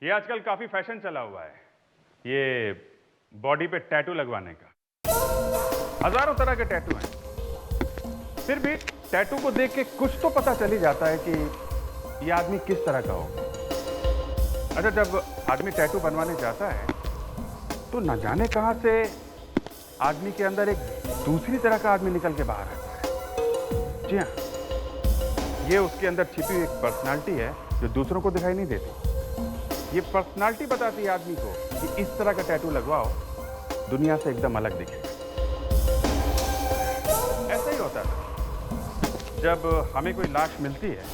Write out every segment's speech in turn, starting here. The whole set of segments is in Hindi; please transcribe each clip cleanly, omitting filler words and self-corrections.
ये आजकल काफी फैशन चला हुआ है, ये बॉडी पे टैटू लगवाने का। हजारों तरह के टैटू हैं, फिर भी टैटू को देख के कुछ तो पता चल ही जाता है कि ये आदमी किस तरह का हो। अच्छा, जब आदमी टैटू बनवाने जाता है तो न जाने कहां से आदमी के अंदर एक दूसरी तरह का आदमी निकल के बाहर आता है। जी हाँ, ये उसके अंदर छिपी हुई एक पर्सनालिटी है जो दूसरों को दिखाई नहीं देती। ये पर्सनालिटी बताती है आदमी को कि इस तरह का टैटू लगवाओ, दुनिया से एकदम अलग दिखेगा। ऐसा ही होता था, जब हमें कोई लाश मिलती है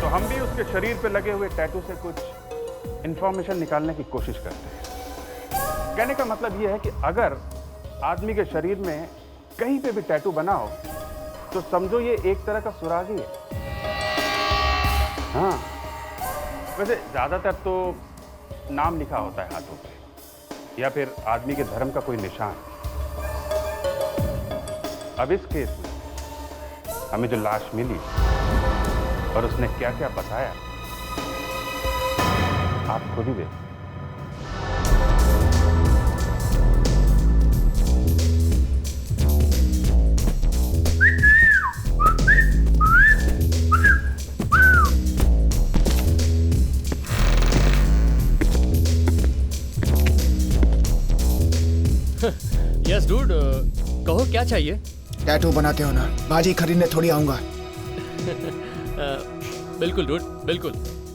तो हम भी उसके शरीर पे लगे हुए टैटू से कुछ इंफॉर्मेशन निकालने की कोशिश करते हैं। कहने का मतलब यह है कि अगर आदमी के शरीर में कहीं पे भी टैटू बना हो तो समझो ये एक तरह का सुराग ही है। हाँ, वैसे ज्यादातर तो नाम लिखा होता है हाथों पे, या फिर आदमी के धर्म का कोई निशान। अब इस केस में हमें जो लाश मिली और उसने क्या क्या बताया, आप खुद ही देखो। यस डूड, कहो क्या चाहिए? टैटू बनाते हो ना, बाजी खरीदने थोड़ी आऊंगा। बिल्कुल डूड, बिल्कुल।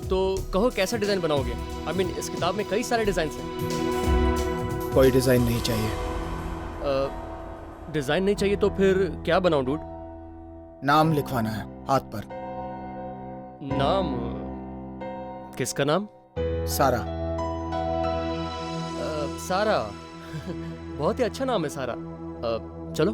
तो कहो कैसा डिजाइन बनाओगे? आई मीन इस किताब में कई सारे डिजाइन हैं। कोई डिजाइन नहीं चाहिए। डिजाइन नहीं चाहिए तो फिर क्या बनाऊं डूड? नाम लिखवाना है हाथ पर। नाम? किसका नाम? सारा। सारा। बहुत ही अच्छा नाम है सारा। चलो।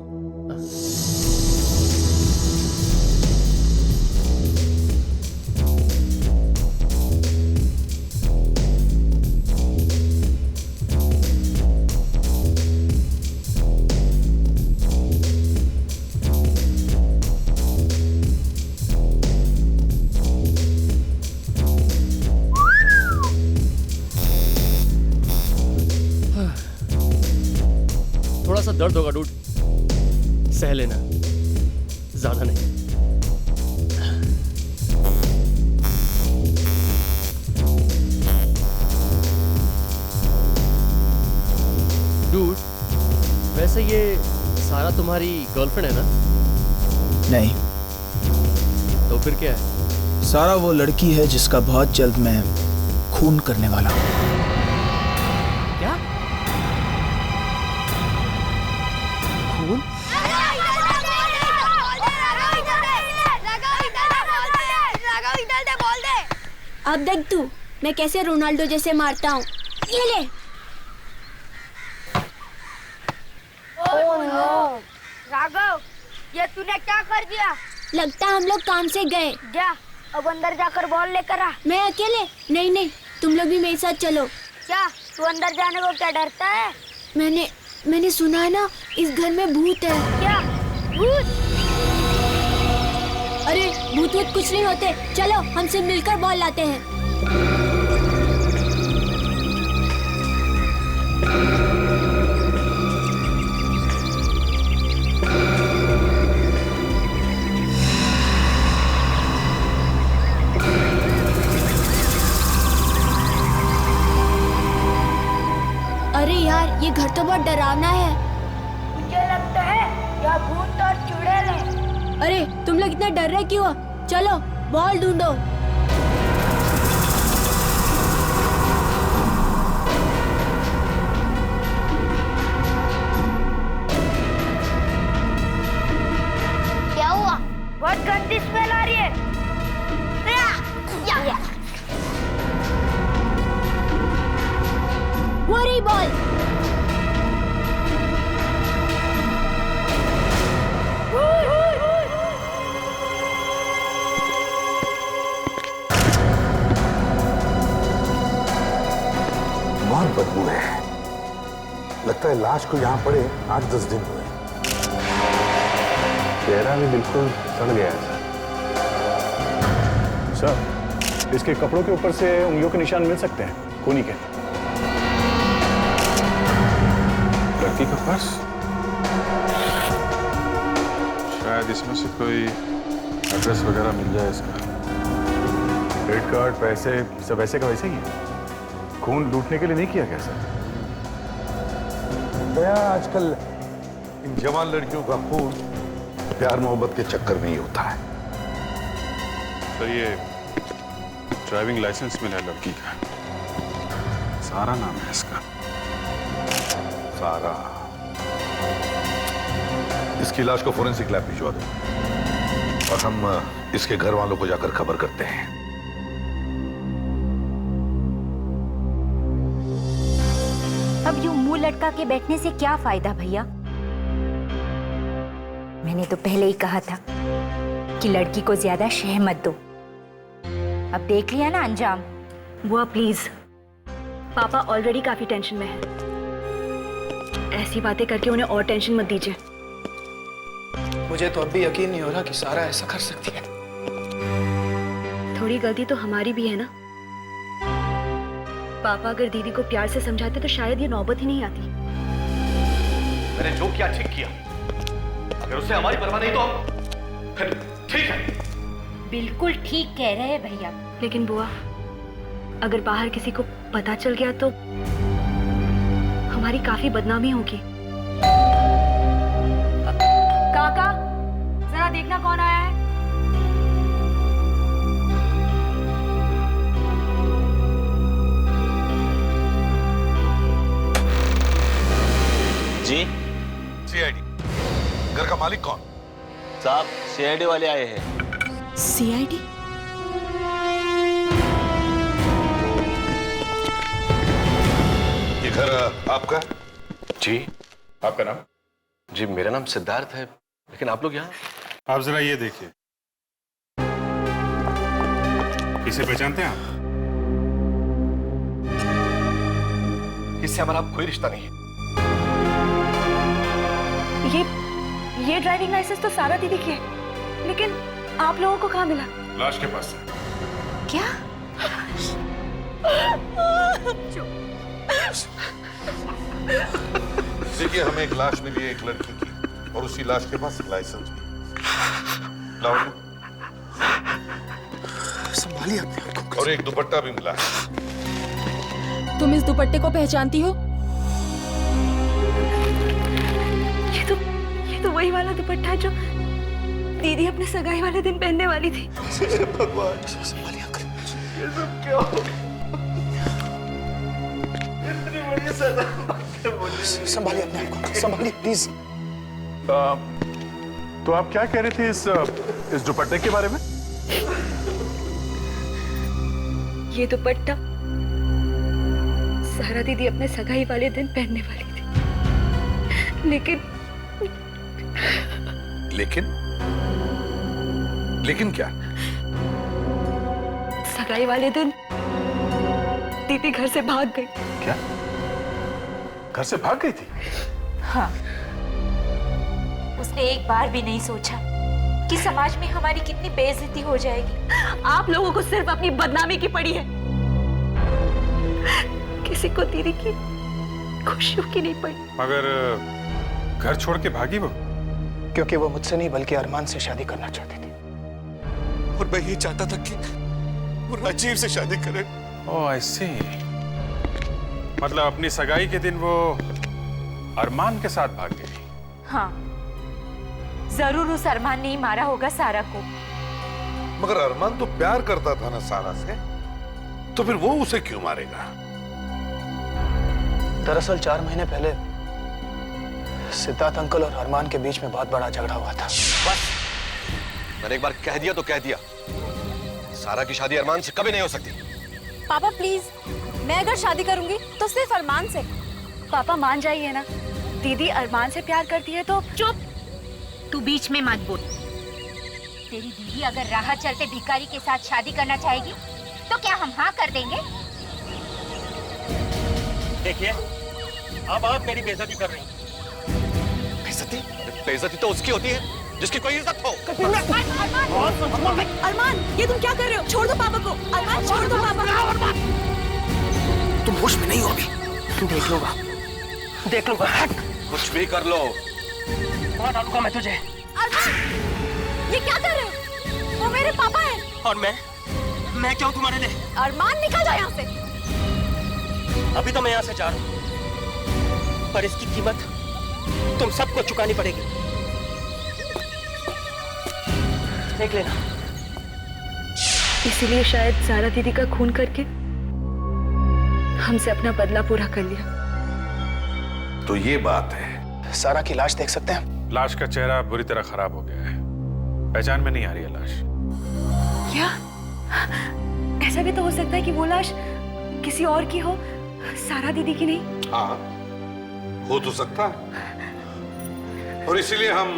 थोड़ा सा दर्द होगा डूड, सह लेना, ज्यादा नहीं। डूड, वैसे ये सारा तुम्हारी गर्लफ्रेंड है ना? नहीं। तो फिर क्या है? सारा वो लड़की है जिसका बहुत जल्द मैं खून करने वाला हूँ। क्या? खून? अब देख तू, मैं कैसे रोनाल्डो जैसे मारता हूँ। ये ले। ओह नो, राघव, ये तूने क्या कर दिया? लगता हम लोग काम से गए। जा, अब अंदर जाकर बॉल लेकर आ। मैं अकेले? नहीं नहीं, तुम लोग भी मेरे साथ चलो। क्या तू अंदर जाने को क्या डरता है? मैंने सुना है ना, इस घर में भूत है। क्या भूत? अरे भूत वूत कुछ नहीं होते, चलो हमसे मिलकर बॉल लाते हैं। अरे यार, ये घर तो बहुत डरावना है। मुझे लगता है यह भूत और चुड़ैल है। अरे तुम लोग इतना डर रहे क्यों? चलो बॉल ढूंढो। क्या हुआ? बहुत गंदी स्मेल आ रही है। वही बॉल। बहुत बदबू है, लगता है लाश को यहाँ पड़े 8-10 दिन हुए। चेहरा भी बिल्कुल सड़ गया है सर। इसके कपड़ों के ऊपर से उंगलियों के निशान मिल सकते हैं, खूनी के। लड़की का पर्स, शायद इसमें से कोई एड्रेस वगैरह मिल जाए इसका। क्रेडिट कार्ड, पैसे सब वैसे का वैसे ही है। खून लूटने के लिए नहीं किया कैसा। दया, आजकल इन जवान लड़कियों का खून प्यार मोहब्बत के चक्कर में ही होता है। तो ये ड्राइविंग लाइसेंस मिला है लड़की का, सारा नाम है इसका। सारा। इसकी लाश को फोरेंसिक लैब भिजवा दो और हम इसके घर वालों को जाकर खबर करते हैं। अब यूं मुंह लटका के बैठने से क्या फायदा भैया? मैंने तो पहले ही कहा था कि लड़की को ज्यादा शह मत दो। अब देख लिया ना अंजाम। बुआ प्लीज, पापा ऑलरेडी काफी टेंशन में है। ऐसी बातें करके उन्हें और टेंशन मत दीजिए। मुझे तो अब भी यकीन नहीं हो रहा कि सारा ऐसा कर सकती है। थोड़ी गलती तो हमारी भी है ना। पापा अगर दीदी को प्यार से समझाते तो शायद ये नौबत ही नहीं आती। मैंने जो किया ठीक किया। अगर उससे हमारी परवाह नहीं तो फिर ठीक है। बिल्कुल ठीक कह रहे हैं भैया। लेकिन बुआ, अगर बाहर किसी को पता चल गया तो हमारी काफी बदनामी होगी। काका, जरा देखना कौन आया है। जी सीआईडी। घर का मालिक कौन? साहब, सीआईडी वाले आए हैं। सीआईडी? ये घर आपका? जी। आपका नाम? जी मेरा नाम सिद्धार्थ है, लेकिन आप लोग यहाँ? आप जरा ये देखिए, इसे पहचानते हैं आप? इससे हमारा कोई रिश्ता नहीं है। ये ड्राइविंग लाइसेंस तो सारा दीदी की है, लेकिन आप लोगों को कहाँ मिला? लाश के पास है। क्या? देखिए, हमें एक लाश मिली है एक लड़की की, और उसी लाश के पास लाइसेंस भी। लाओ। संभालिए अपने आप को। और एक दुपट्टा भी मिला है। तुम इस दुपट्टे को पहचानती हो? ये तो वही वाला दुपट्टा है जो दीदी अपने सगाई वाले दिन पहनने वाली थी। भगवान, संभालिए अंकल। ये सब क्या हो? इतनी बड़ी सजा संभालिए अपने आप को, संभालिए प्लीज। तो आप क्या कह रहे थे इस दुपट्टे के बारे में? ये दुपट्टा सारा दीदी अपने सगाई वाले दिन पहनने वाली थी, लेकिन क्या? सगाई वाले दिन दीदी घर से भाग गई। क्या? घर से भाग गई थी? हाँ, उसने एक बार भी नहीं सोचा कि समाज में हमारी कितनी बेइज्जती हो जाएगी। आप लोगों को सिर्फ अपनी बदनामी की पड़ी है, किसी को दीदी की खुशियों की नहीं पड़ी। मगर घर छोड़ के भागी वो? क्योंकि वो मुझसे नहीं बल्कि अरमान से शादी करना चाहती थी। और मैं ये चाहता था कि वो राजीव से शादी करे। ओह आई सी। मतलब अपनी सगाई के दिन वो अरमान के साथ भाग गई? हाँ, जरूर उस अरमान ने ही मारा होगा सारा को। मगर अरमान तो प्यार करता था ना सारा से, तो फिर वो उसे क्यों मारेगा? दरअसल 4 महीने पहले सिद्धार्थ अंकल और अरमान के बीच में बहुत बड़ा झगड़ा हुआ था। बस, मैंने एक बार कह दिया तो कह दिया। सारा की शादी अरमान से कभी नहीं हो सकती। पापा प्लीज, मैं अगर शादी करूंगी तो सिर्फ अरमान से। पापा मान जाइए ना, दीदी अरमान से प्यार करती है तो। चुप, तू बीच में मत बोल। तेरी दीदी अगर राह चलते भिखारी के साथ शादी करना चाहेगी तो क्या हम हाँ कर देंगे? देखिए, अब आप मेरी बेइज्जती कर रही हैं। बेइज्जती? बेइज्जती तो उसकी होती है जिसकी कोई इज्जत हो। अरमान, ये तुम क्या कर रहे हो? छोड़ दो पापा को। अरमान, छोड़ दो पापा को। तुम होश में नहीं हो अभी। देख लूंगा, देख लूंगा। कुछ भी कर लो, मार डालूंगा मैं तुझे। अरमान, ये क्या कर रहे हो? वो मेरे पापा हैं। और मैं क्या हूँ तुम्हारे लिए? अरमान, निकल जाओ यहाँ से। अभी तो मैं यहाँ से जा रहा हूँ, पर इसकी कीमत तुम सबको चुकानी पड़ेगी। देख लेना। इसीलिए शायद सारा दीदी का खून करके हमसे अपना बदला पूरा कर लिया। तो ये बात है। सारा की लाश देख सकते हैं? लाश का चेहरा बुरी तरह खराब हो गया है, पहचान में नहीं आ रही है लाश। क्या? ऐसा भी तो हो सकता है कि वो लाश किसी और की हो, सारा दीदी की नहीं। हाँ, हो तो सकता है, और इसीलिए हम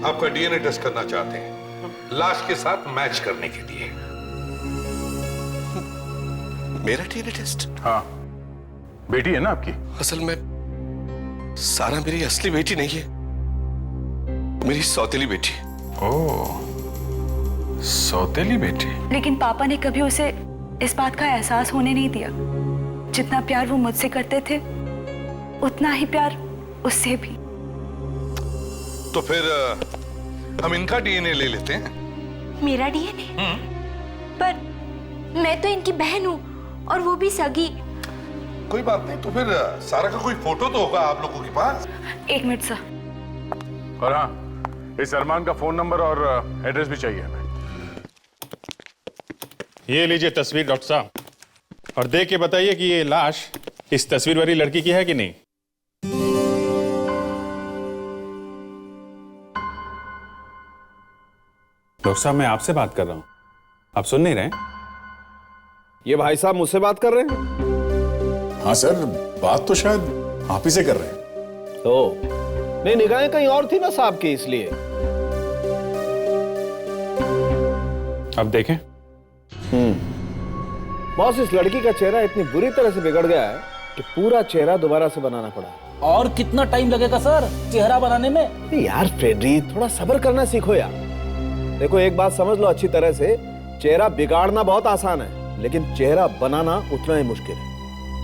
आपका डीएनए टेस्ट करना चाहते हैं, लाश के साथ मैच करने के लिए। मेरा डीएनए टेस्ट? हाँ, बेटी है ना आपकी? असल में सारा मेरी असली बेटी नहीं है, मेरी सौतेली बेटी। ओह, सौतेली बेटी। लेकिन पापा ने कभी उसे इस बात का एहसास होने नहीं दिया। जितना प्यार वो मुझसे करते थे, उतना ही प्यार उससे भी। तो फिर हम इनका डीएनए ले लेते हैं। मेरा डीएनए? पर मैं तो इनकी बहन हूँ और वो भी सगी। कोई बात नहीं, तो फिर सारा का कोई फोटो तो होगा आप लोगों के पास। 1 मिनट सर। और हाँ, इस अरमान का फोन नंबर और एड्रेस भी चाहिए हमें। ये लीजिए तस्वीर डॉक्टर साहब, और देख के बताइए कि ये लाश इस तस्वीर वाली लड़की की है कि नहीं। डॉक्टर साहब, मैं आपसे बात कर रहा हूं, आप सुन नहीं रहे? ये भाई साहब मुझसे बात कर रहे हैं? हाँ सर, बात तो शायद आप ही से कर रहे हैं। तो नहीं, निगाहें कहीं और थी ना साहब की, इसलिए। अब देखें। बॉस, इस लड़की का चेहरा इतनी बुरी तरह से बिगड़ गया है कि पूरा चेहरा दोबारा से बनाना पड़ा। और कितना टाइम लगेगा सर चेहरा बनाने में? यार फ्रेडरी, थोड़ा सब्र करना सीखो यार। देखो, एक बात समझ लो अच्छी तरह से, चेहरा बिगाड़ना बहुत आसान है, लेकिन चेहरा बनाना उतना ही मुश्किल है।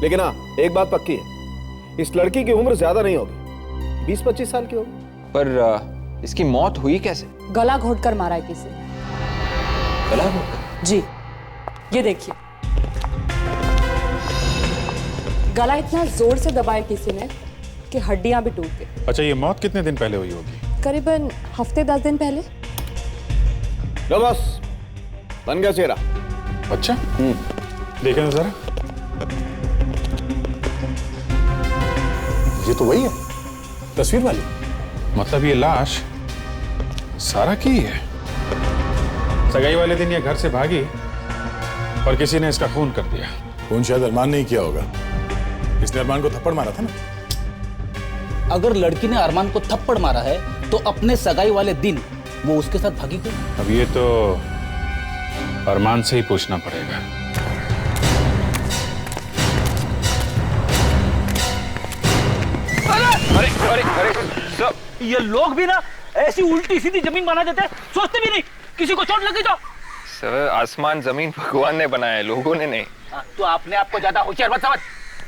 लेकिन हाँ, एक बात पक्की है, इस लड़की की उम्र ज्यादा नहीं होगी, 20-25 साल की होगी। पर इसकी मौत हुई कैसे? गला घोटकर मारा है किसी। गला घोटकर? जी, ये देखिए, गला इतना जोर से दबाया किसी ने कि हड्डियां भी टूट गई। अच्छा, ये मौत कितने दिन पहले हुई होगी? करीबन हफ्ते 10 दिन पहले। लो बस, बन गया चेहरा। अच्छा, देखें ना जरा। ये तो वही है, तस्वीर वाली। मतलब ये लाश सारा की ही है। सगाई वाले दिन ये घर से भागी और किसी ने इसका खून कर दिया। खून शायद अरमान ने ही किया होगा, इसने अरमान को थप्पड़ मारा था ना। अगर लड़की ने अरमान को थप्पड़ मारा है तो अपने सगाई वाले दिन वो उसके साथ भागी क्यों? अब ये तो अरमान से ही पूछना पड़ेगा। अरे अरे अरे सब ये लोग भी ना ऐसी उल्टी सीधी जमीन बना देते हैं, सोचते भी नहीं किसी को चोट लगी तो। सर, आसमान जमीन भगवान ने बनाया है, लोगों ने नहीं। तो आपने आपको ज्यादा होशियार मत समझ।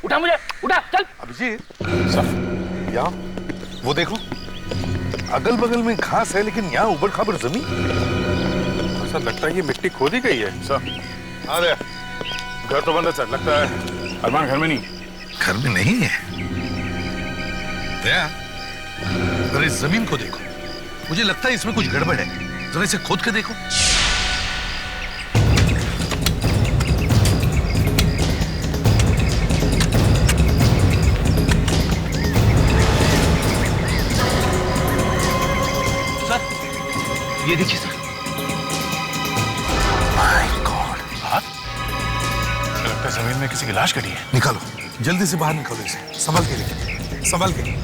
उठा मुझे, उठा, चल। अभिजीत, यहाँ वो देखो, अगल बगल में घास है लेकिन यहाँ उबड़ खाबड़ जमीन। ऐसा लगता है ये मिट्टी खोदी गई है। सर, अरे घर तो बंद है सर, लगता है अरमान घर में नहीं। घर में नहीं है? अरे इस जमीन को देखो, मुझे लगता है इसमें कुछ गड़बड़ है, जरा इसे खोद के देखो। सर, ये देखिए सर। माय गॉड, लगता है जमीन में किसी की लाश कटी है। निकालो, जल्दी से बाहर निकालो इसे, संभल के लेकिन, संभल के।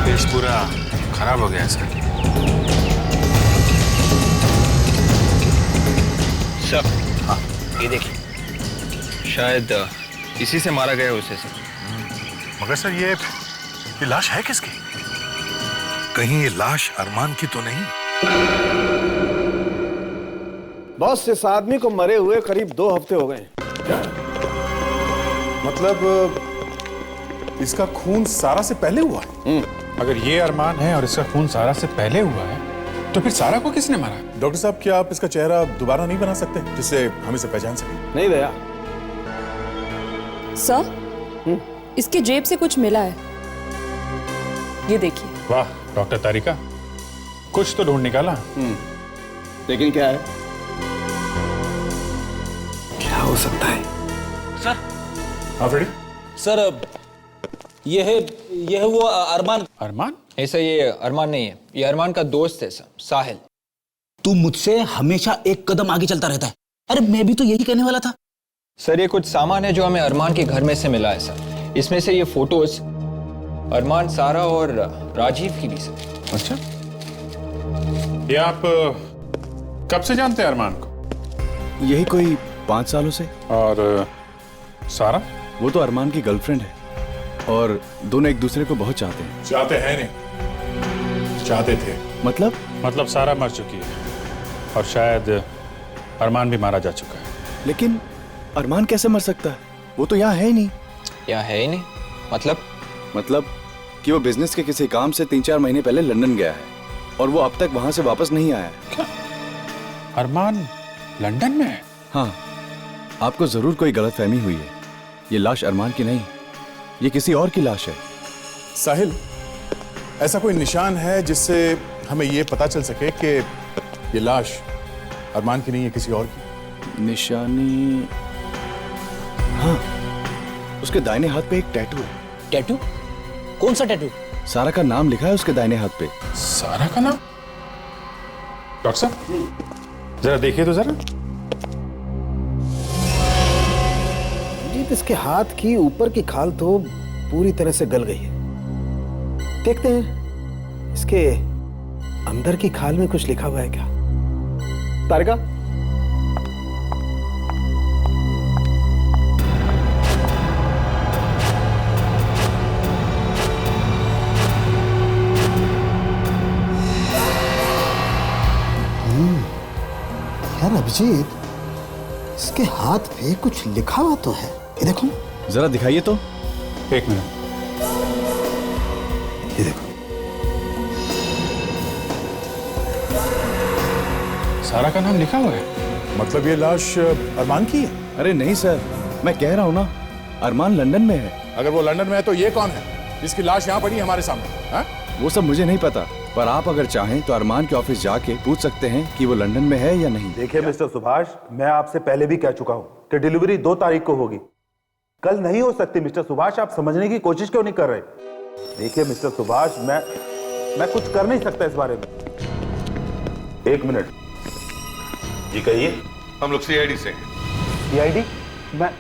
फेस पूरा खराब हो गया है सर। सर, हाँ, ये देखिए, शायद इसी से मारा गया उसे सर। मगर सर ये लाश है किसकी? कहीं ये लाश अरमान की तो नहीं? बॉस, इस आदमी को मरे हुए करीब 2 हफ्ते हो गए। मतलब इसका खून सारा से पहले हुआ है? अगर ये अरमान है और इसका खून सारा से पहले हुआ है तो फिर सारा को किसने मारा? डॉक्टर साहब, क्या आप इसका चेहरा दोबारा नहीं बना सकते जिससे हम इसे पहचान सकें? नहीं दया। सर, इसके जेब से कुछ मिला है, ये देखिए। वाह डॉक्टर तारिका, कुछ तो ढूंढ निकाला। लेकिन क्या है? क्या हो सकता है? सर। हाँ फ्रेडी। सर, ये है वो अरमान। अरमान? ऐसा ये अरमान नहीं है, ये अरमान का दोस्त है सर, साहिल। तू मुझसे हमेशा एक कदम आगे चलता रहता है। अरे मैं भी तो यही कहने वाला था। सर ये कुछ सामान है जो हमें अरमान के घर में से मिला है सर। इसमें से ये फोटोज अरमान, सारा और राजीव की भी सर। अच्छा, ये आप कब से जानते हैं अरमान को? यही कोई 5 सालों से। और सारा? वो तो अरमान की गर्लफ्रेंड है और दोनों एक दूसरे को बहुत चाहते हैं। चाहते हैं नहीं, चाहते थे। मतलब सारा मर चुकी है और शायद अरमान भी मारा जा चुका है। लेकिन अरमान कैसे मर सकता है? वो तो यहाँ है ही नहीं। यहाँ है ही नहीं? मतलब कि वो बिजनेस के किसी काम से 3-4 महीने पहले लंदन गया है और वो अब तक वहां से वापस नहीं आया है। क्या? अरमान लंदन में है? हाँ, आपको जरूर कोई गलतफहमी हुई है। ये लाश अरमान की नहीं, ये किसी और की लाश है। साहिल, ऐसा कोई निशान है जिससे हमें ये पता चल सके कि ये लाश अरमान की नहीं है, किसी और की? निशानी? हाँ, उसके दाहिने हाथ पे एक टैटू है। टैटू? कौन सा टैटू? सारा का नाम लिखा है उसके दाहिने हाथ पे। सारा का नाम? डॉक्टर साहब जरा देखिए तो जरा। इसके हाथ की ऊपर की खाल तो पूरी तरह से गल गई है। देखते हैं इसके अंदर की खाल में कुछ लिखा हुआ है क्या। तारिका, यार अभिजीत, इसके हाथ पे कुछ लिखा हुआ तो है। ये देखो जरा दिखाइए तो। एक मिनट। ये देखो। सारा का नाम लिखा हुआ है? मतलब ये लाश अरमान की है? अरे नहीं सर, मैं कह रहा हूं ना, अरमान लंदन में है। अगर वो लंदन में है तो ये कौन है जिसकी लाश यहाँ पड़ी है हमारे सामने? हा? वो सब मुझे नहीं पता, पर आप अगर चाहें तो अरमान के ऑफिस जाके पूछ सकते हैं कि वो लंदन में है या नहीं। देखिए मिस्टर सुभाष, मैं आपसे पहले भी कह चुका हूं कि डिलीवरी 2 तारीख को होगी, कल नहीं हो सकती। मिस्टर सुभाष, आप समझने की कोशिश क्यों नहीं कर रहे? देखिए मिस्टर सुभाष, मैं कुछ कर नहीं सकता इस बारे में। 1 मिनट जी, कहिए। हम लोग सीआईडी से। सीआईडी? मैं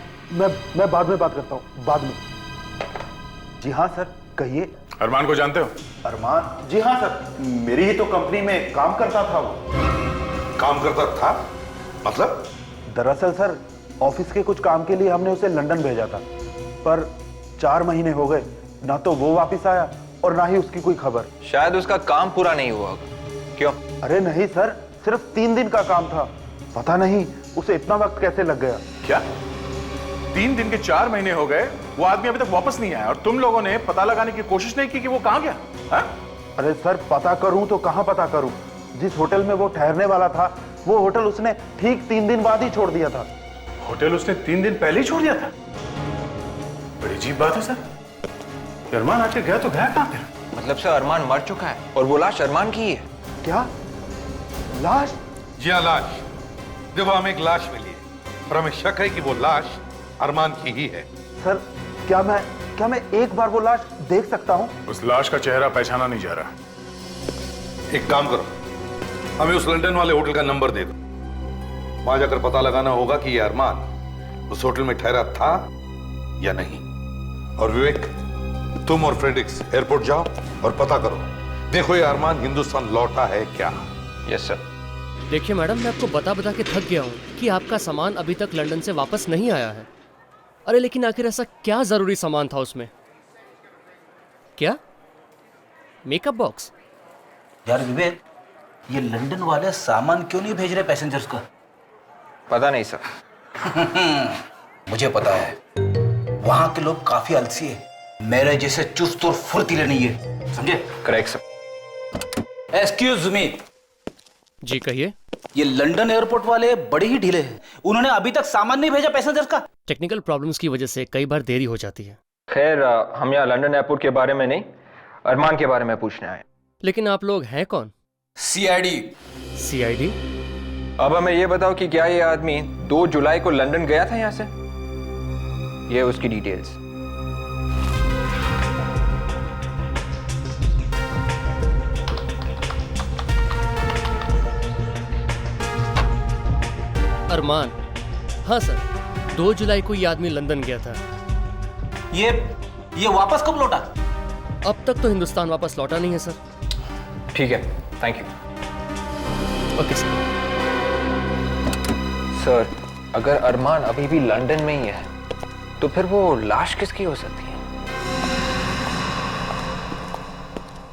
बाद में बात करता हूं, बाद में। जी हाँ सर, कहिए। अरमान को जानते हो? अरमान? जी हाँ सर, मेरी ही तो कंपनी में काम करता था वो। काम करता था? मतलब? दरअसल सर, ऑफिस के कुछ काम के लिए हमने उसे लंदन भेजा था, पर 4 महीने हो गए, ना तो वो वापस आया और ना ही उसकी कोई खबर। शायद उसका काम पूरा नहीं हुआ। क्यों? अरे नहीं सर, सिर्फ 3 दिन का काम था। पता नहीं उसे इतना वक्त कैसे लग गया। क्या 3 दिन के 4 महीने हो गए, वो आदमी अभी तक वापस नहीं आया और तुम लोगों ने पता लगाने की कोशिश नहीं की कि वो कहां गया? हा? अरे सर, पता करूं तो कहां पता करूं। जिस होटल में वो ठहरने वाला था, वो होटल उसने ठीक 3 दिन बाद ही छोड़ दिया था। होटल उसने 3 दिन पहले ही छोड़ दिया था? बड़ी अजीब बात है सर। अरमान आके गया तो गया कहां? मतलब सर अरमान मर चुका है और वो लाश अरमान की ही है। क्या लाश? जी हाँ, लाश। देखो, हमें एक लाश मिली है और हमें शक है कि वो लाश अरमान की ही है। सर, क्या मैं एक बार वो लाश देख सकता हूं? उस लाश का चेहरा पहचाना नहीं जा रहा। एक काम करो, हमें उस लंदन वाले होटल का नंबर दे दो। वहां जाकर पता लगाना होगा कि ये अरमान उस होटल में ठहरा था या नहीं। और विवेक, तुम और फ्रेडरिक्स एयरपोर्ट जाओ और पता करो, देखो ये अरमान हिंदुस्तान लौटा है क्या। Yes sir. देखिए मैडम, मैं आपको बता के थक गया हूँ कि आपका सामान अभी तक लंदन से वापस नहीं आया है। अरे लेकिन आखिर ऐसा क्या जरूरी सामान था उसमें? क्या? Makeup box? यार विवेक, ये लंदन वाले सामान क्यों नहीं भेज रहे पैसेंजर्स का? पता नहीं सर। मुझे पता है, वहां के लोग काफी आलसी है, मेरे जैसे चुस्त और फुर्तीले नहीं है, समझे? Correct sir. Excuse me. जी कहिए। ये लंदन एयरपोर्ट वाले बड़े ही ढीले हैं, उन्होंने अभी तक सामान नहीं भेजा पैसेंजर्स का। टेक्निकल प्रॉब्लम्स की वजह से कई बार देरी हो जाती है। खैर हम यहाँ लंदन एयरपोर्ट के बारे में नहीं, अरमान के बारे में पूछने आए। लेकिन आप लोग हैं कौन? सीआईडी। सीआईडी? अब हमें ये बताओ कि क्या ये आदमी 2 जुलाई को लंदन गया था यहाँ से? ये उसकी डिटेल्स। अरमान? हाँ सर, 2 जुलाई को ये आदमी लंदन गया था। ये वापस कब लौटा? अब तक तो हिंदुस्तान वापस लौटा नहीं है सर। ठीक है, thank you. Okay sir. Sir, अगर अरमान अभी भी लंदन में ही है तो फिर वो लाश किसकी हो सकती है?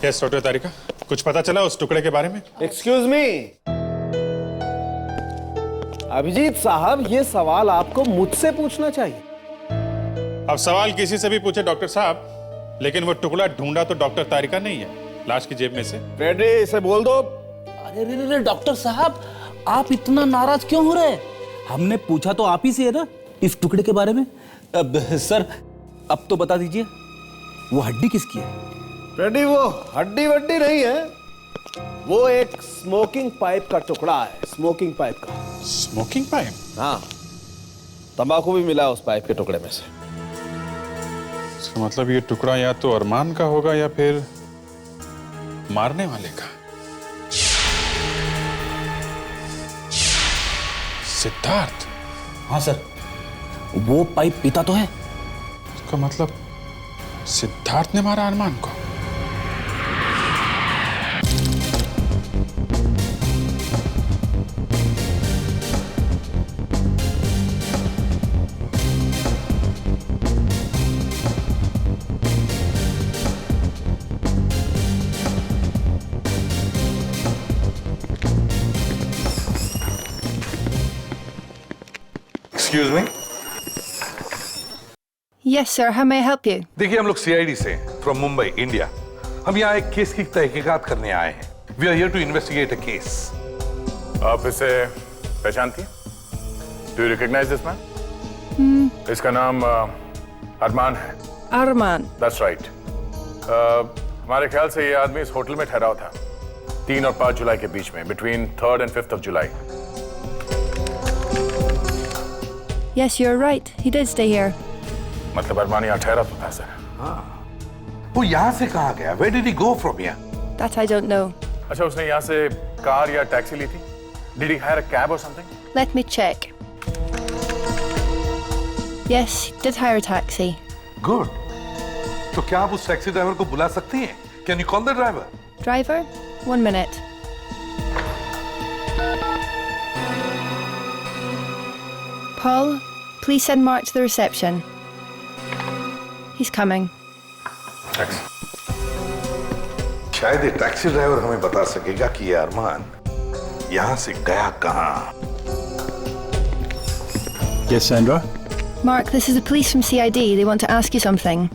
यस डॉक्टर तारिका, कुछ पता चला उस टुकड़े के बारे में? एक्सक्यूज मी, अभिजीत साहब, ये सवाल आपको मुझसे पूछना चाहिए। अब सवाल किसी से भी पूछे डॉक्टर साहब, लेकिन वो टुकड़ा ढूंढा तो डॉक्टर तारिका नहीं है, लाश की जेब में से। फ्रेडी, इसे बोल दो। अरे रे रे डॉक्टर साहब, आप इतना नाराज क्यों हो रहे? हमने पूछा तो आप ही से है ना इस टुकड़े के बारे में। अब सर, अब तो बता दीजिए, वो हड्डी किसकी है? फ्रेडी, वो हड्डी वड्डी नहीं है, वो एक स्मोकिंग पाइप का टुकड़ा है। स्मोकिंग पाइप का। Smoking pipe? हाँ, तंबाकू भी मिला उस पाइप के टुकड़े में से। इसका मतलब ये टुकड़ा या तो अरमान का होगा या फिर मारने वाले का। सिद्धार्थ? हाँ सर, वो पाइप पीता तो है। इसका मतलब सिद्धार्थ ने मारा अरमान को। Excuse me. Yes, sir. How may I help you? देखिए, हम लोग सीआईडी से फ्रॉम मुंबई, इंडिया। हम यहाँ एक केस की तहकीकात करने आए हैं। We are here to investigate a case. आप इसे पहचानती हैं? Do you recognise this man? इसका नाम अरमान है। Arman. That's right. हमारे ख्याल से ये आदमी इस होटल में ठहरा था 3 और 5 जुलाई के बीच में, between 3rd and 5th of July। Yes, you're right. He did stay here. मतलब अरमान यहाँ ठहरा तो था सर। हाँ, वो यहाँ से कहाँ गया? Where did he go from here? That I don't know. अच्छा, उसने यहाँ से कार या टैक्सी ली थी? Did he hire a cab or something? Let me check. Yes, he did hire a taxi. Good. तो क्या आप उस टैक्सी ड्राइवर को बुला सकती हैं? Can you call the driver? Driver? 1 minute. Paul, please send Mark to the reception. He's coming. Thanks. शायद ये टैक्सी ड्राइवर हमें बता सकेगा कि ये अरमान यहाँ से गया कहाँ। Yes, Sandra? Mark, this is the police from CID. They want to ask you something.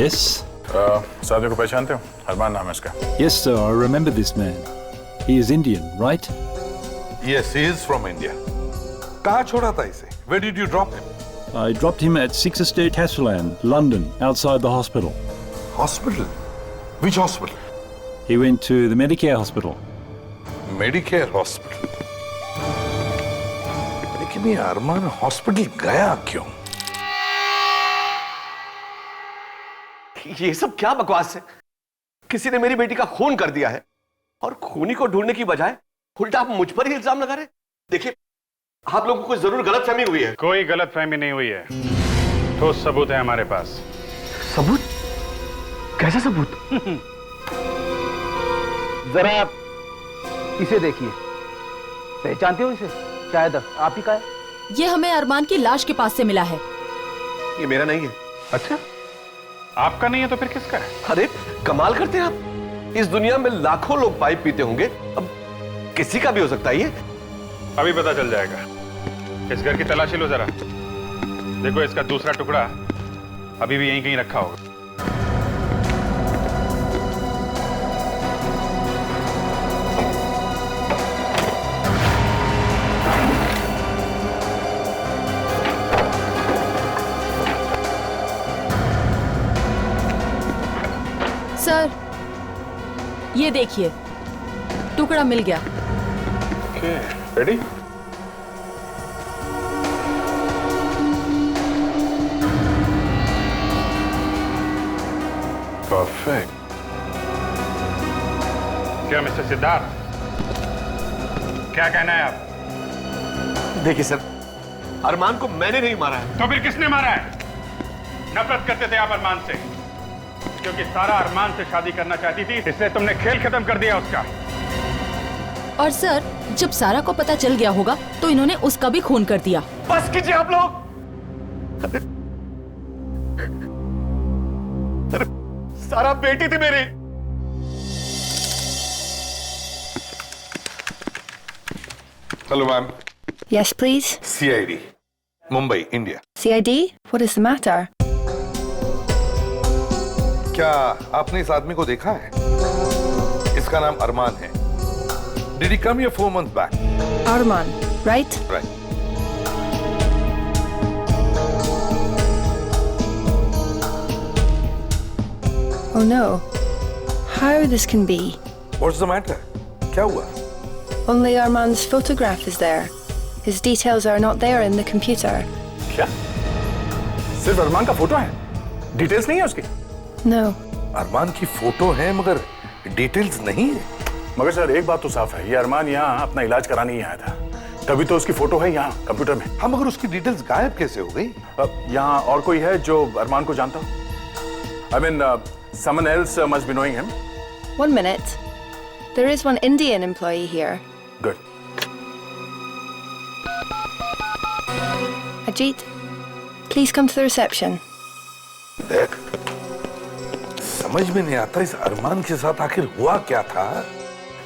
Yes? सादे को पहचानते हो? अरमान नाम है इसका। Yes, sir. I remember this man. He is Indian, right? Yes, he is from India. कहाँ छोड़ा था इसे? Where did you drop him? I dropped him at 6 Estate Hasseland, London, outside the hospital. Hospital? Which hospital? He went to the Medicare hospital. Medicare hospital? लेकिन ये अरमान हॉस्पिटल गया क्यों? ये सब क्या बकवास है? किसी ने मेरी बेटी का खून कर दिया है और खूनी को ढूंढने की बजाय उल्टा आप मुझ पर ही इल्जाम लगा रहे। देखिए, आप लोगों को जरूर गलतफहमी हुई है। कोई गलतफहमी नहीं हुई है, ठोस सबूत है हमारे पास। सबूत? कैसा सबूत? जरा इसे देखिए, पहचानते हो इसे? शायद आप ही का है। ये हमें अरमान की लाश के पास से मिला है। ये मेरा नहीं है। अच्छा, आपका नहीं है तो फिर किसका है? अरे कमाल करते हैं आप। इस दुनिया में लाखों लोग पाइप पीते होंगे, अब किसी का भी हो सकता है ये। अभी पता चल जाएगा। इस घर की तलाशी लो जरा। देखो इसका दूसरा टुकड़ा अभी भी यहीं कहीं रखा होगा। सर, ये देखिए, टुकड़ा मिल गया। रेडी? परफेक्ट। क्या मिस्टर सिद्धार्थ, क्या कहना है आप? देखिए सर, अरमान को मैंने नहीं मारा है। तो फिर किसने मारा है? नफरत करते थे आप अरमान से, क्योंकि सारा अरमान से शादी करना चाहती थी, इसलिए तुमने खेल खत्म कर दिया उसका। और सर, जब सारा को पता चल गया होगा तो इन्होंने उसका भी खून कर दिया। बस कीजिए आप लोग। अरे सारा बेटी थी मेरी। Hello ma'am. Yes, please. CID, Mumbai, India. CID? What is the matter? क्या आपने इस आदमी को देखा है? इसका नाम अरमान है। Did he come here 4 months back? Arman, right? Right. Oh no. How this can be? What's the matter? क्या हुआ? Only Arman's photograph is there. His details are not there in the computer. क्या? सिर्फ अरमान का फोटो है? डिटेल्स नहीं है उसकी? No. अरमान की फोटो है मगर डिटेल्स नहीं है। मगर सर एक बात तो साफ है, ये अरमान यहाँ अपना इलाज कराने ही आया था, तभी तो उसकी फोटो है यहाँ कंप्यूटर में। हाँ मगर उसकी डिटेल्स गायब कैसे हो गई? यहाँ और कोई है जो अरमान को जानता हो? I mean, someone else must be knowing him. 1 minute. There is one Indian employee here. Good. Ajit, please come to the reception. देख, समझ में नहीं आता इस अरमान के साथ आखिर हुआ क्या था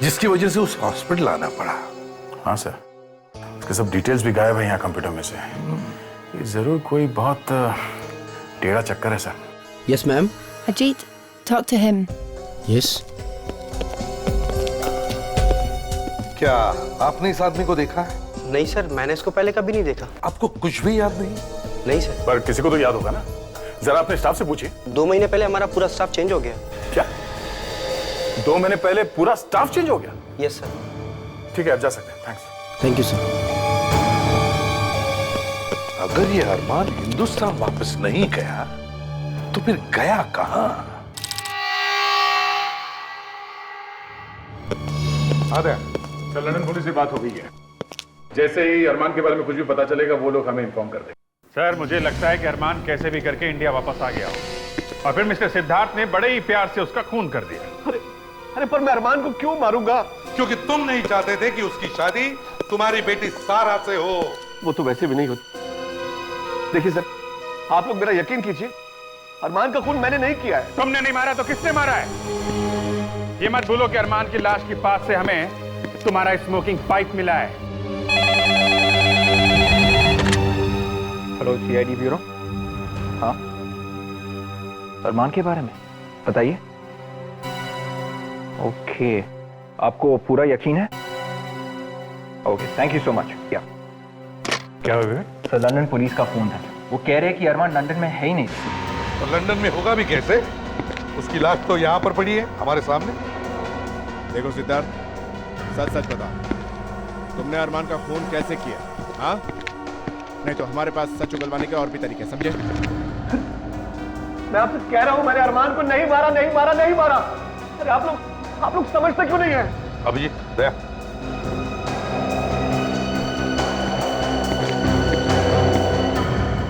जिसकी वजह से उस हॉस्पिटल आना पड़ा। हाँ सर, उसके सब डिटेल्स भी गायब है यहाँ कंप्यूटर में से। ये जरूर कोई बहुत टेढ़ा चक्कर है sir. Yes, ma'am. Ajit, talk to him. Yes. क्या आपने इस आदमी को देखा है? नहीं सर, मैंने इसको पहले कभी नहीं देखा। आपको कुछ भी याद नहीं? नहीं सर। पर किसी को तो याद होगा ना, जरा अपने स्टाफ से पूछिए। 2 महीने पहले हमारा पूरा स्टाफ चेंज हो गया। क्या? 2 महीने पहले पूरा स्टाफ चेंज हो गया? Yes sir. ठीक है, आप जा सकते हैं। थैंक्स। Thank you sir. अगर ये अरमान हिंदुस्तान वापस नहीं गया तो फिर गया कहां? सर, लंदन पुलिस से बात हो गई है। जैसे ही अरमान के बारे में कुछ भी पता चलेगा वो लोग हमें इन्फॉर्म कर देंगे। सर, मुझे लगता है कि अरमान कैसे भी करके इंडिया वापस आ गया हो और फिर मिस्टर सिद्धार्थ ने बड़े ही प्यार से उसका खून कर दिया। अरे पर मैं अरमान को क्यों मारूंगा? क्योंकि तुम नहीं चाहते थे कि उसकी शादी तुम्हारी बेटी सारा से हो। वो तो वैसे भी नहीं होती। देखिए सर, आप लोग मेरा यकीन कीजिए, अरमान का खून मैंने नहीं किया है। तुमने नहीं मारा तो किसने मारा है? ये मत भूलो कि अरमान की लाश के पास से हमें तुम्हारा स्मोकिंग पाइप मिला है। Hello CID bureau. हाँ, अरमान के बारे में बताइए। ओके, आपको पूरा यकीन है? Okay, thank you so much. क्या हुआ? सर, लंदन पुलिस का फोन है, वो कह रहे हैं कि अरमान लंदन में है ही नहीं। तो लंदन में होगा भी कैसे? उसकी लाश तो यहाँ पर पड़ी है हमारे सामने। देखो सिद्धार्थ, सच सच बताओ, तुमने अरमान का खून कैसे किया? हाँ, नहीं तो हमारे पास सच उगलवाने के और भी तरीके, समझे? मैं आपसे कह रहा हूं, मैंने अरमान को नहीं मारा, नहीं मारा, नहीं मारा। अरे आप लोग समझते क्यों नहीं है? अभिजीत, दया,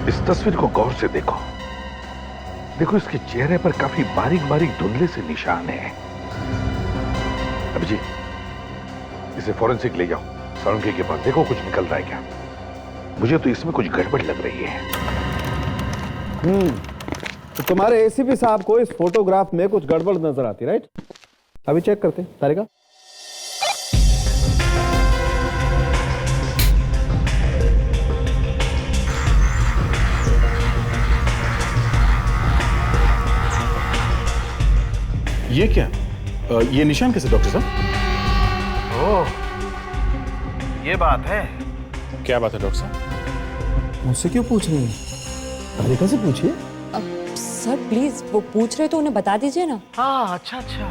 इस तस्वीर को गौर से देखो। देखो, इसके चेहरे पर काफी बारीक बारीक धुंधले से निशान है। अभिजीत, इसे फॉरेंसिक ले जाओ, साळुंखे के पास, देखो कुछ निकल रहा है क्या। मुझे तो इसमें कुछ गड़बड़ लग रही है। तो तुम्हारे एसीपी साहब को इस फोटोग्राफ में कुछ गड़बड़ नजर आती, राइट? अभी चेक करते हैं। तारिका, ये क्या? ये निशान कैसे डॉक्टर साहब? ओह, ये बात है। क्या बात है डॉक्टर साहब? मुझसे क्यों पूछ रही हैं? तारिका से पूछिए। सर प्लीज, वो पूछ रहे तो उन्हें बता दीजिए ना। हाँ, अच्छा अच्छा,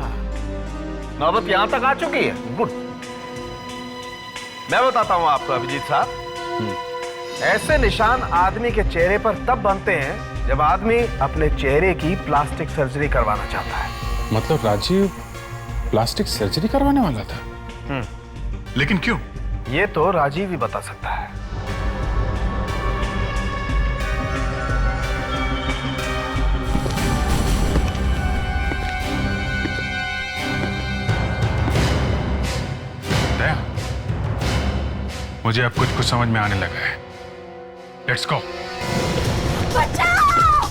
नौबत यहां तक आ चुकी है। गुड। मैं बताता हूं आपको अभिजीत साहब, ऐसे निशान आदमी के चेहरे पर तब बनते हैं जब आदमी अपने चेहरे की प्लास्टिक सर्जरी करवाना चाहता है। मतलब राजीव प्लास्टिक सर्जरी करवाने वाला था? लेकिन क्यों? ये तो राजीव ही बता सकता है। दया, मुझे अब कुछ समझ में आने लगा है। Let's go. बचाओ!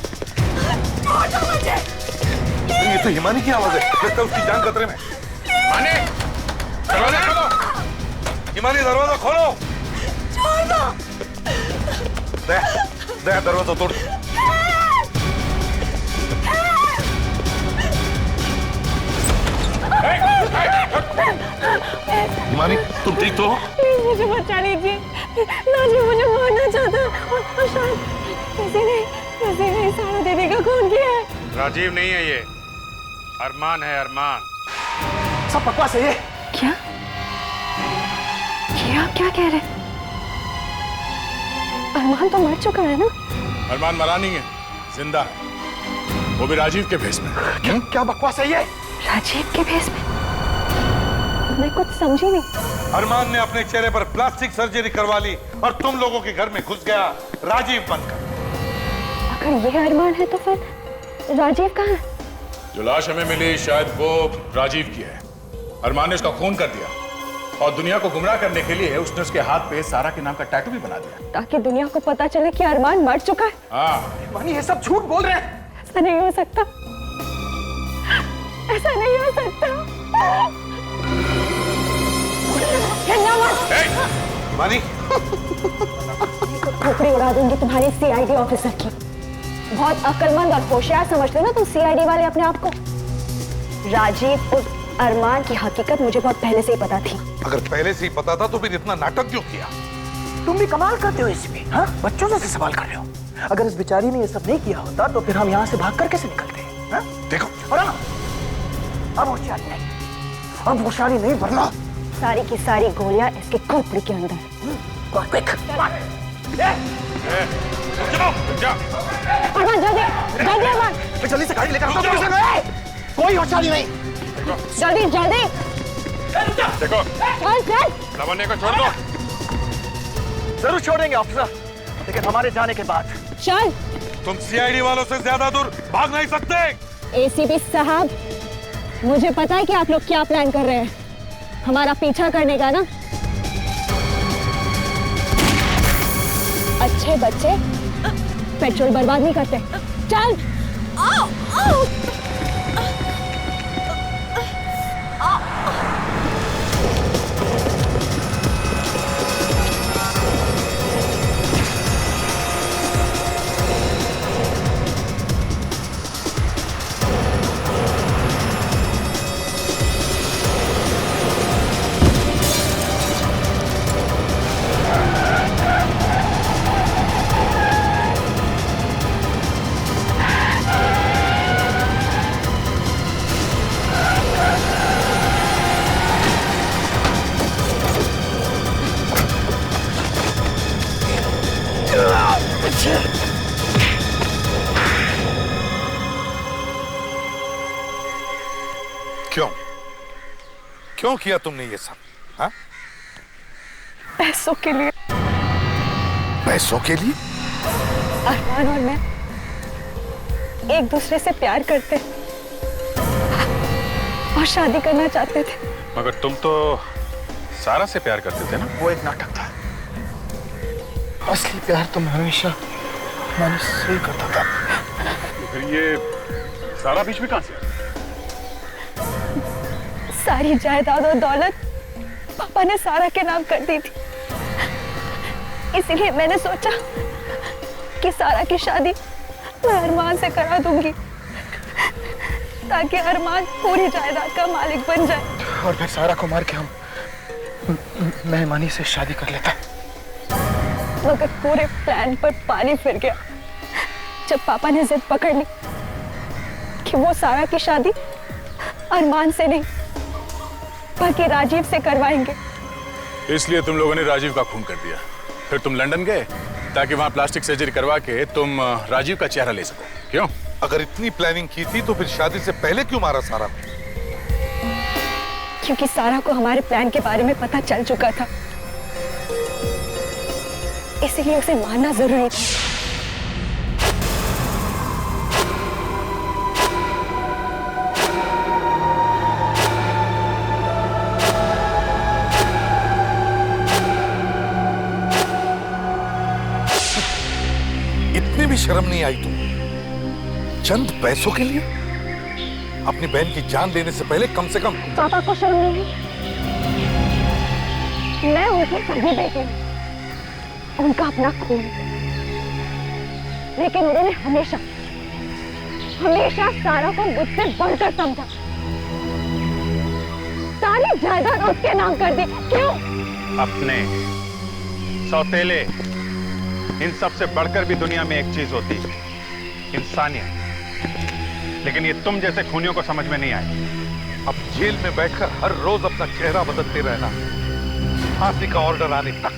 छोड़ो मुझे! ये तो हिमानी की आवाज है। लगता है उसकी जान खतरे में। हिमानी, दरवाजा खोलो! हिमानी, दरवाजा खोलो! छोड़ दो! दया, दरवाजा तोड़। हिमानी, तुम ठीक तो हो? प्लीज मुझे बचा लीजिए। राजीव मुझे मारना चाहता है और शायद किसी ने सारा दीदी का खून किया है। राजीव नहीं है ये, अरमान है, अरमान। सब बकवास है ये। क्या? ये आप क्या कह रहे हैं? अरमान तो मर चुका है ना? अरमान मरा नहीं है, जिंदा है। वो भी राजीव के भेस में। क्या बकवास है ये? राजीव के भेस में? मैं कुछ समझी नहीं। अरमान ने अपने चेहरे पर प्लास्टिक सर्जरी करवा ली और तुम लोगों के घर में घुस गया राजीव बनकर। अगर ये अरमान है तो फिर राजीव कहाँ है? जो लाश हमें मिली शायद वो राजीव की है। अरमान ने उसका खून कर दिया और दुनिया को गुमराह करने के लिए उसने उसके हाथ पे सारा के नाम का टैटू भी बना दिया, ताकि दुनिया को पता चले कि अरमान मर चुका है। हाँ। मानी, ये सब झूठ बोल रहे हैं। ऐसा नहीं हो सकता, ऐसा नहीं हो सकता। मानी, खोपड़ी उड़ा दूंगी तुम्हारी सीआईडी ऑफिसर की। बहुत अक्लमंद और होशियार समझते हो ना तुम सीआईडी वाले अपने आप को। राजीव और अरमान की हकीकत मुझे बहुत पहले से ही पता थी। अगर पहले से ही पता था तो फिर इतना नाटक क्यों किया? तुम भी कमाल करते हो इसमें, हाँ? बच्चों जैसे सवाल कर रहे हो। अगर इस बेचारी ने ये सब नहीं किया होता तो फिर हम यहाँ से भाग कर कैसे निकलते हैं? हाँ? देखो, और अब होशियारी नहीं, अब होशियारी नहीं वरना सारी की सारी गोलियां इसके खोपड़ी के अंदर। अरमान जल्दी जल्दी, अरमान जल्दी से गाड़ी लेकर आओ। कोई होशियारी नहीं, जल्दी जल्दी। देखो, चल चल, लवन्य को छोड़ दो। जरूर छोड़ेंगे ऑफिसर, लेकिन हमारे जाने के बाद। चल। तुम सीआईडी वालों से ज्यादा दूर भाग नहीं सकते। एसीपी साहब, मुझे पता है कि आप लोग क्या प्लान कर रहे हैं, हमारा पीछा करने का ना। अच्छे बच्चे पेट्रोल बर्बाद नहीं करते। चल। आओ, आओ। क्यों क्यों किया तुमने ये सब? हाँ? पैसों के लिए। पैसों के लिए? अरमान और मैं एक दूसरे से प्यार करते और शादी करना चाहते थे। मगर तुम तो सारा से प्यार करते थे ना? वो एक नाटक था, असली प्यार तो मैं हमेशा मैंने सही करता था। फिर ये सारा बीच में कहां से? सारी जायदाद और दौलत पापा ने सारा के नाम कर दी थी, इसलिए मैंने सोचा कि सारा की शादी मैं अरमान से करा दूंगी ताकि अरमान पूरी जायदाद का मालिक बन जाए। और फिर सारा को मार के हम मेहमानी से शादी कर लेता। मगर पूरे प्लान पर पानी फिर गया जब पापा ने जिद पकड़ ली कि वो सारा की शादी अरमान से नहीं बल्कि राजीव से करवाएंगे। इसलिए तुम लोगों ने राजीव का खून कर दिया, फिर तुम लंदन गए ताकि वहां प्लास्टिक सर्जरी करवा के तुम राजीव का चेहरा ले सको। क्यों? अगर इतनी प्लानिंग की थी तो फिर शादी से पहले क्यों मारा सारा? क्योंकि सारा को हमारे प्लान के बारे में पता चल चुका था, इसलिए उसे मारना जरूरी था। इतनी भी शर्म नहीं आई तुम? चंद पैसों के लिए अपनी बहन की जान देने से पहले कम से कम पापा को शर्म नहीं है? मैं उनकी सगी बेटी हूं, उनका अपना खून, लेकिन उन्होंने हमेशा हमेशा सारा को मुझसे बढ़कर समझा। सारी जायदाद उसके नाम कर दी। क्यों? अपने सौतेले, इन सब से बढ़कर भी दुनिया में एक चीज होती है, इंसानियत। लेकिन ये तुम जैसे खूनियों को समझ में नहीं आए। अब जेल में बैठकर हर रोज अपना चेहरा बदलते रहना, फांसी का ऑर्डर आने तक।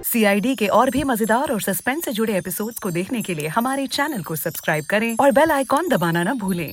CID के और भी मजेदार और सस्पेंस से जुड़े एपिसोड्स को देखने के लिए हमारे चैनल को सब्सक्राइब करें और बेल आइकॉन दबाना ना भूलें।